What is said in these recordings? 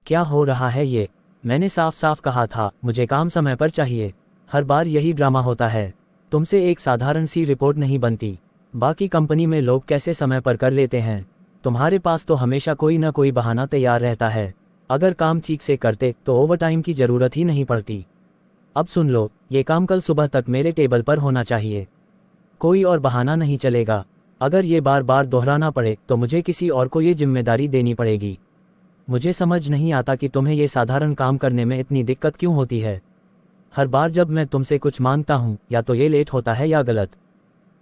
क्या हो रहा है ये? मैंने साफ साफ कहा था मुझे काम समय पर चाहिए। हर बार यही ड्रामा होता है। तुमसे एक साधारण सी रिपोर्ट नहीं बनती। बाकी कंपनी में लोग कैसे समय पर कर लेते हैं? तुम्हारे पास तो हमेशा कोई ना कोई बहाना तैयार रहता है। अगर काम ठीक से करते तो ओवरटाइम की ज़रूरत ही नहीं पड़ती। अब सुन लो, ये काम कल सुबह तक मेरे टेबल पर होना चाहिए। कोई और बहाना नहीं चलेगा। अगर ये बार बार दोहराना पड़े तो मुझे किसी और को ये जिम्मेदारी देनी पड़ेगी। मुझे समझ नहीं आता कि तुम्हें ये साधारण काम करने में इतनी दिक्कत क्यों होती है। हर बार जब मैं तुमसे कुछ मांगता हूँ या तो ये लेट होता है या गलत।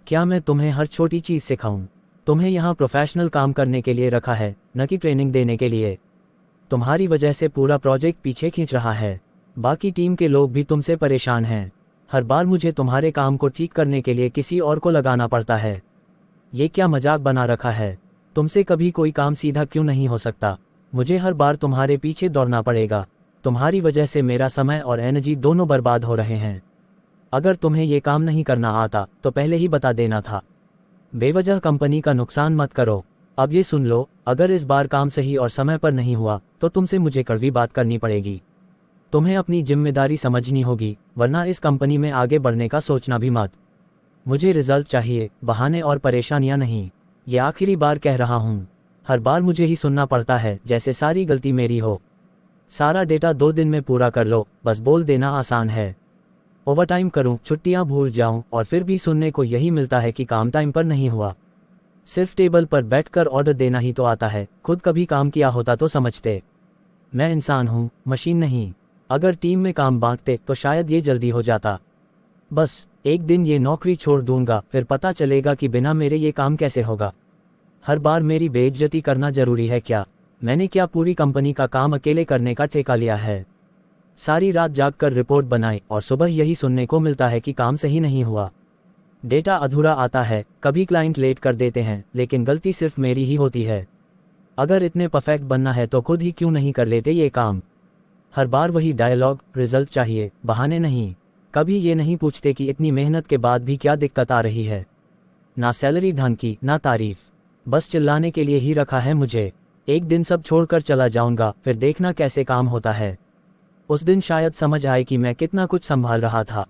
क्या मैं तुम्हें हर छोटी चीज़ सिखाऊं? तुम्हें यहाँ प्रोफेशनल काम करने के लिए रखा है, न कि ट्रेनिंग देने के लिए। तुम्हारी वजह से पूरा प्रोजेक्ट पीछे खींच रहा है। बाकी टीम के लोग भी तुमसे परेशान हैं। हर बार मुझे तुम्हारे काम को ठीक करने के लिए किसी और को लगाना पड़ता है। ये क्या मजाक बना रखा है? तुमसे कभी कोई काम सीधा क्यों नहीं हो सकता? मुझे हर बार तुम्हारे पीछे दौड़ना पड़ेगा। तुम्हारी वजह से मेरा समय और एनर्जी दोनों बर्बाद हो रहे हैं। अगर तुम्हें ये काम नहीं करना आता तो पहले ही बता देना था। बेवजह कंपनी का नुकसान मत करो। अब ये सुन लो, अगर इस बार काम सही और समय पर नहीं हुआ तो तुमसे मुझे कड़वी बात करनी पड़ेगी। तुम्हें अपनी जिम्मेदारी समझनी होगी, वरना इस कंपनी में आगे बढ़ने का सोचना भी मत। मुझे रिजल्ट चाहिए, बहाने और परेशानियां नहीं। ये आखिरी बार कह रहा हूँ। हर बार मुझे ही सुनना पड़ता है, जैसे सारी गलती मेरी हो। सारा डेटा 2 दिन में पूरा कर लो, बस बोल देना आसान है। ओवरटाइम करूं, छुट्टियां भूल जाऊं और फिर भी सुनने को यही मिलता है कि काम टाइम पर नहीं हुआ। सिर्फ टेबल पर बैठकर ऑर्डर देना ही तो आता है। खुद कभी काम किया होता तो समझते। मैं इंसान हूं, मशीन नहीं। अगर टीम में काम बांटते तो शायद ये जल्दी हो जाता। बस एक दिन ये नौकरी छोड़ दूंगा, फिर पता चलेगा कि बिना मेरे ये काम कैसे होगा। हर बार मेरी बेइज्जती करना जरूरी है क्या? मैंने क्या पूरी कंपनी का काम अकेले करने का ठेका लिया है? सारी रात जागकर रिपोर्ट बनाई और सुबह यही सुनने को मिलता है कि काम सही नहीं हुआ। डेटा अधूरा आता है, कभी क्लाइंट लेट कर देते हैं, लेकिन गलती सिर्फ मेरी ही होती है। अगर इतने परफेक्ट बनना है तो खुद ही क्यों नहीं कर लेते ये काम? हर बार वही डायलॉग, रिजल्ट चाहिए, बहाने नहीं। कभी ये नहीं पूछते कि इतनी मेहनत के बाद भी क्या दिक्कत आ रही है। ना सैलरी ढंग की, ना तारीफ। बस चिल्लाने के लिए ही रखा है मुझे। एक दिन सब छोड़कर चला जाऊंगा, फिर देखना कैसे काम होता है। उस दिन शायद समझ आए कि मैं कितना कुछ संभाल रहा था।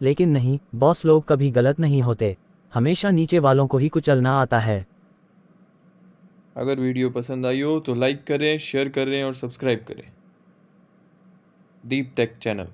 लेकिन नहीं, बॉस लोग कभी गलत नहीं होते। हमेशा नीचे वालों को ही कुचलना आता है। अगर वीडियो पसंद आई हो तो लाइक करें, शेयर करें और सब्सक्राइब करें दीप टेक चैनल।